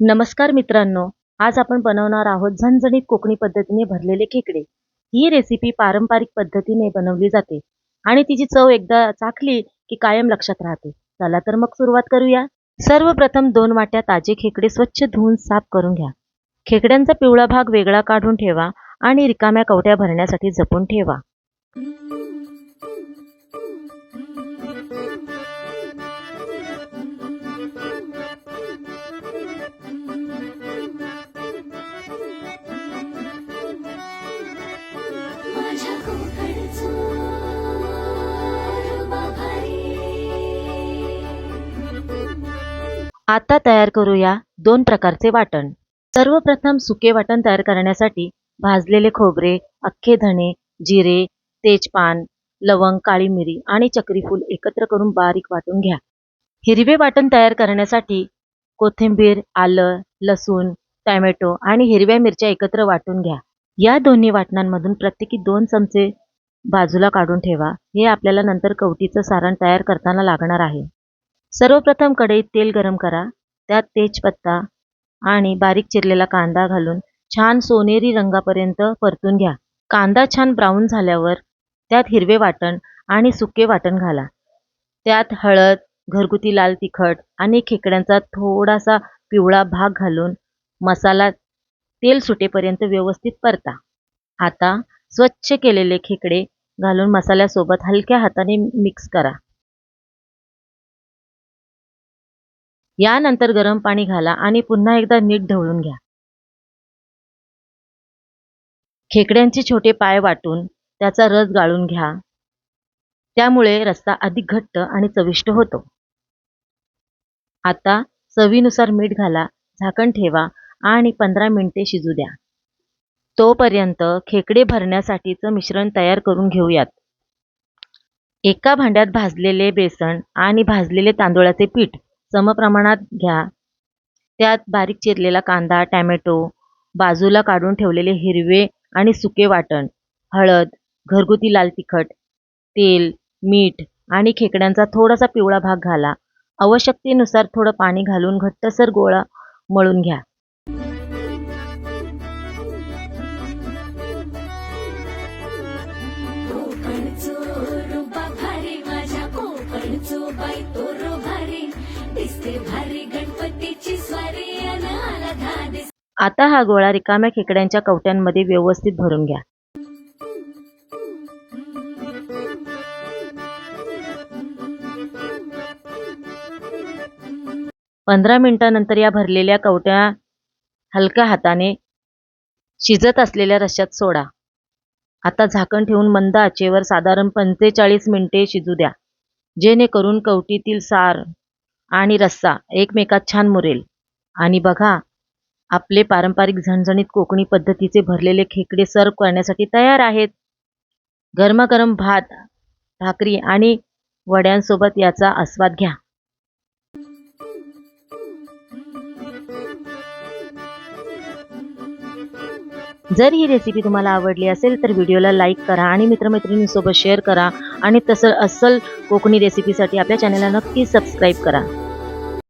नमस्कार मित्रांनो, आज आपण बनवणार आहोत झणझणीत कोकणी पद्धतीने भरलेले खेकडे। ही रेसिपी पारंपरिक पद्धतीने बनवली जाते आणि तिची चव एकदा चाखली की कायम लक्षात राहते। चला तर मग सुरुवात करूया। सर्वप्रथम 2 वाट्या ताजे खेकडे स्वच्छ धुवून साफ करून घ्या। खेकड्यांचा पिवळा भाग वेगळा काढून ठेवा आणि रिकाम्या कवट्या भरण्यासाठी जपून ठेवा। आता तयार करूया 2 प्रकारचे वाटण। सर्वप्रथम सुके वाटण तयार करण्यासाठी भाजलेले खोबरे, अख्खे धणे, जिरे, तेजपान, लवंग, काळी मिरी आणि चक्रीफूल एकत्र करून बारीक वाटून घ्या। हिरवे वाटण तयार करण्यासाठी कोथिंबीर, आलं, लसूण, टोमॅटो आणि हिरव्या मिरच्या एकत्र वाटून घ्या। या दोन्ही वाटणांमधून प्रत्येकी 2 चमचे बाजूला काढून ठेवा। हे आपल्याला नंतर कवटीचं सारण तयार करताना लागणार आहे। सर्वप्रथम कढईत तेल गरम करा। त्यात तेजपत्ता आणि बारीक चिरलेला कांदा घालून छान सोनेरी रंगापर्यंत परतून घ्या। कांदा छान ब्राऊन झाल्यावर त्यात हिरवे वाटण आणि सुके वाटण घाला। त्यात हळद, घरगुती लाल तिखट आणि खेकड्यांचा थोडासा पिवळा भाग घालून मसाला तेल सुटेपर्यंत व्यवस्थित परता। आता स्वच्छ केलेले खेकडे घालून मसाल्यासोबत हलक्या हाताने मिक्स करा। यानंतर गरम पाणी घाला आणि पुन्हा एकदा नीट ढवळून घ्या। खेकड्यांचे छोटे पाय वाटून त्याचा रस गाळून घ्या। त्यामुळे रस्सा अधिक घट्ट आणि चविष्ट होतो। आता चवीनुसार मीठ घाला, झाकण ठेवा आणि 15 मिनिटे शिजू द्या। तोपर्यंत खेकडे भरण्यासाठीचं मिश्रण तयार करून घेऊयात। एका भांड्यात भाजलेले बेसन आणि भाजलेले तांदूळाचे पीठ समप्रमाणात घ्या। त्यात बारीक चिरलेला कांदा, टोमॅटो, बाजूला काढून ठेवलेले हिरवे आणि सुके वाटण, हळद, घरगुती लाल तिखट, तेल, मीठ आणि खेकड्यांचा थोडासा पिवळा भाग घाला। आवश्यकतेनुसार थोडं पाणी घालून घट्टसर गोळा मळून घ्या। आता हा गोळा रिकाम्या खेकड्यांच्या कवट्यांमध्ये व्यवस्थित भरून घ्या। पंधरा मिनिटांनंतर या भरलेल्या कवट्या हलक्या हाताने शिजत असलेल्या रश्श्यात सोडा। आता झाकण ठेवून मंद आचेवर साधारण 45 मिनिटे शिजू द्या, जेणेकरून कवटीतील सार आणि रस्सा एकमेकात छान मुरेल। आणि बघा, आपले पारंपरिक झणझणीत कोकणी पद्धतीचे भरलेले खेकडे सर्व करण्यासाठी तयार आहेत। गरमागरम भात, भाकरी आणि वड्यांसोबत याचा आस्वाद घ्या। जर ही रेसिपी तुम्हाला आवडली असेल तर व्हिडिओला लाईक करा आणि मित्रमैत्रिणींसोबत शेअर करा आणि अस्सल कोकणी रेसिपीसाठी आपल्या चॅनलला नक्की सबस्क्राईब करा।